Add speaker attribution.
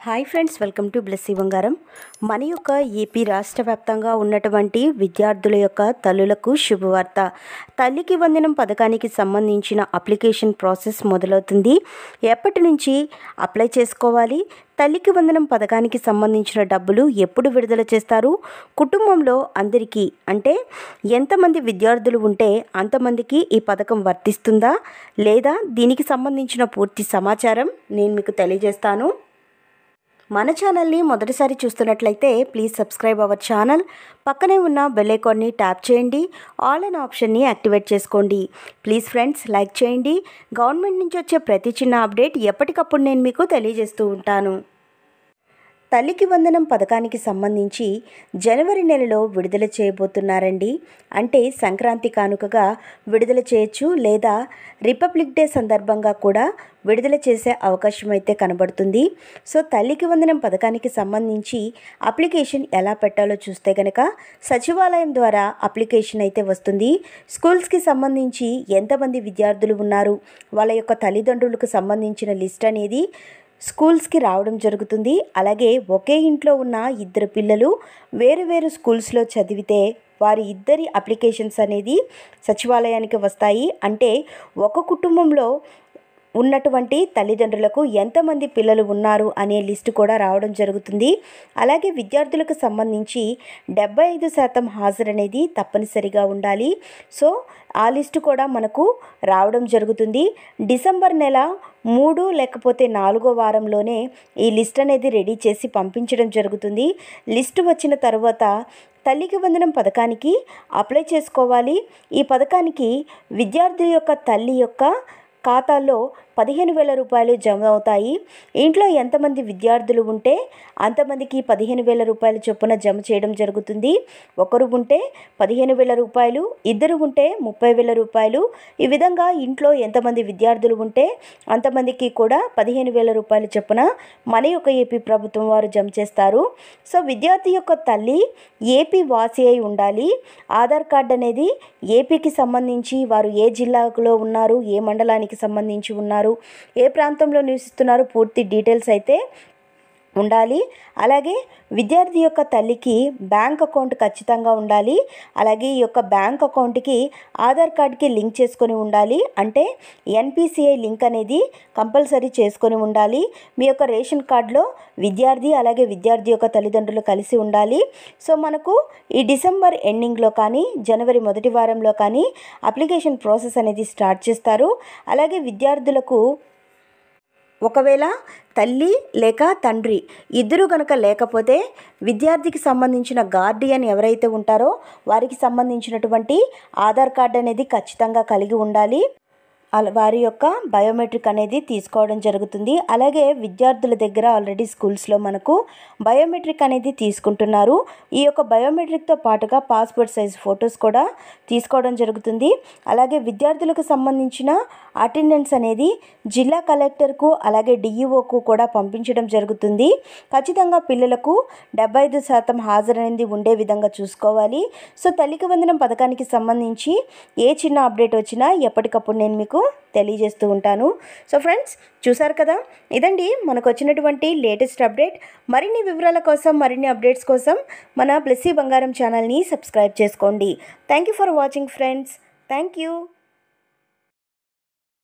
Speaker 1: Hi friends, welcome to Blessy బంగారం. మన యొక్క ఏపీ రాష్ట్ర వ్యాప్తంగా ఉన్నటువంటి విద్యార్థుల యొక్క తల్లులకు శుభవార్త. తల్లికి వందనం పథకానికి సంబంధించిన అప్లికేషన్ ప్రాసెస్ మొదలవుతుంది. ఎప్పటి నుంచి అప్లై చేసుకోవాలి, తల్లికి వందనం పథకానికి సంబంధించిన డబ్బులు ఎప్పుడు విడుదల చేస్తారు, కుటుంబంలో అందరికీ అంటే ఎంతమంది విద్యార్థులు ఉంటే అంతమందికి ఈ పథకం వర్తిస్తుందా లేదా, దీనికి సంబంధించిన పూర్తి సమాచారం నేను మీకు తెలియజేస్తాను. మన ఛానల్ని మొదటిసారి చూస్తున్నట్లయితే ప్లీజ్ సబ్స్క్రైబ్ అవర్ ఛానల్. పక్కనే ఉన్న బెల్ ఐకాన్ని ట్యాప్ చేయండి, ఆల్ అనే ఆప్షన్ని యాక్టివేట్ చేసుకోండి. ప్లీజ్ ఫ్రెండ్స్, లైక్ చేయండి. గవర్నమెంట్ నుంచి వచ్చే ప్రతి చిన్న అప్డేట్ ఎప్పటికప్పుడు నేను మీకు తెలియజేస్తూ ఉంటాను. తల్లికి వందనం పథకానికి సంబంధించి జనవరి నెలలో విడుదల చేయబోతున్నారండి. అంటే సంక్రాంతి కానుకగా విడుదల చేయొచ్చు, లేదా రిపబ్లిక్ డే సందర్భంగా కూడా విడుదల చేసే అవకాశం అయితే కనబడుతుంది. సో తల్లికి వందనం పథకానికి సంబంధించి అప్లికేషన్ ఎలా పెట్టాలో చూస్తే కనుక సచివాలయం ద్వారా అప్లికేషన్ అయితే వస్తుంది. స్కూల్స్కి సంబంధించి ఎంతమంది విద్యార్థులు ఉన్నారు, వాళ్ళ యొక్క తల్లిదండ్రులకు సంబంధించిన లిస్ట్ అనేది స్కూల్స్కి రావడం జరుగుతుంది. అలాగే ఒకే ఇంట్లో ఉన్న ఇద్దరు పిల్లలు వేరు వేరు స్కూల్స్లో చదివితే వారి ఇద్దరి అప్లికేషన్స్ అనేది సచివాలయానికి వస్తాయి. అంటే ఒక కుటుంబంలో ఉన్నటువంటి తల్లిదండ్రులకు ఎంతమంది పిల్లలు ఉన్నారు అనే లిస్టు కూడా రావడం జరుగుతుంది. అలాగే విద్యార్థులకు సంబంధించి 75% హాజరు అనేది తప్పనిసరిగా ఉండాలి. సో ఆ లిస్టు కూడా మనకు రావడం జరుగుతుంది. డిసెంబర్ నెల 3 లేకపోతే 4వ వారంలోనే ఈ లిస్ట్ అనేది రెడీ చేసి పంపించడం జరుగుతుంది. లిస్టు వచ్చిన తర్వాత తల్లికి వందనం పథకానికి అప్లై చేసుకోవాలి. ఈ పథకానికి విద్యార్థి యొక్క తల్లి యొక్క ఖాతాల్లో 15,000 రూపాయలు జమ అవుతాయి. ఇంట్లో ఎంతమంది విద్యార్థులు ఉంటే అంతమందికి 15,000 రూపాయల చొప్పున జమ చేయడం జరుగుతుంది. ఒకరు ఉంటే 15,000 రూపాయలు, ఇద్దరు ఉంటే 30,000 రూపాయలు. ఈ విధంగా ఇంట్లో ఎంతమంది విద్యార్థులు ఉంటే అంతమందికి కూడా 15,000 రూపాయల చొప్పున మన యొక్క ఏపీ ప్రభుత్వం వారు జమ చేస్తారు. సో విద్యార్థి యొక్క తల్లి ఏపీ వాసి అయి ఉండాలి. ఆధార్ కార్డు అనేది ఏపీకి సంబంధించి వారు ఏ జిల్లాలో ఉన్నారు, ఏ మండలానికి సంబంధించి ఉన్నారు, ఏ ప్రాంతంలో నివసిస్తున్నారు, పూర్తి డీటెయిల్స్ అయితే ఉండాలి. అలాగే విద్యార్థి యొక్క తల్లికి బ్యాంక్ అకౌంట్ ఖచ్చితంగా ఉండాలి. అలాగే ఈ యొక్క బ్యాంక్ అకౌంట్కి ఆధార్ కార్డ్కి లింక్ చేసుకొని ఉండాలి. అంటే ఎన్పిసిఐ లింక్ అనేది కంపల్సరీ చేసుకొని ఉండాలి. మీ యొక్క రేషన్ కార్డులో విద్యార్థి అలాగే విద్యార్థి యొక్క తల్లిదండ్రులు కలిసి ఉండాలి. సో మనకు ఈ డిసెంబర్ ఎండింగ్లో కానీ జనవరి మొదటి వారంలో కానీ అప్లికేషన్ ప్రాసెస్ అనేది స్టార్ట్ చేస్తారు. అలాగే విద్యార్థులకు ఒకవేళ తల్లి లేక తండ్రి ఇద్దరు కనుక లేకపోతే విద్యార్థికి సంబంధించిన గార్డియన్ ఎవరైతే ఉంటారో వారికి సంబంధించినటువంటి ఆధార్ కార్డు అనేది ఖచ్చితంగా కలిగి ఉండాలి. వారి యొక్క బయోమెట్రిక్ అనేది తీసుకోవడం జరుగుతుంది. అలాగే విద్యార్థుల దగ్గర ఆల్రెడీ స్కూల్స్లో మనకు బయోమెట్రిక్ అనేది తీసుకుంటున్నారు. ఈ యొక్క బయోమెట్రిక్తో పాటుగా పాస్పోర్ట్ సైజ్ ఫొటోస్ కూడా తీసుకోవడం జరుగుతుంది. అలాగే విద్యార్థులకు సంబంధించిన అటెండెన్స్ అనేది జిల్లా కలెక్టర్కు అలాగే డిఈఓకు కూడా పంపించడం జరుగుతుంది. ఖచ్చితంగా పిల్లలకు 75% హాజరు అనేది ఉండే విధంగా చూసుకోవాలి. సో తల్లికి వందనం పథకానికి సంబంధించి ఏ చిన్న అప్డేట్ వచ్చినా ఎప్పటికప్పుడు నేను మీకు తెలియజేస్తూ ఉంటాను. సో ఫ్రెండ్స్, చూసారు కదా, ఇదండి మనకు వచ్చినటువంటి లేటెస్ట్ అప్డేట్. మరిన్ని వివరాల కోసం, మరిన్ని అప్డేట్స్ కోసం మన బ్లెస్సీ బంగారం ఛానల్ని సబ్స్క్రైబ్ చేసుకోండి. Thank you for watching friends. Thank you.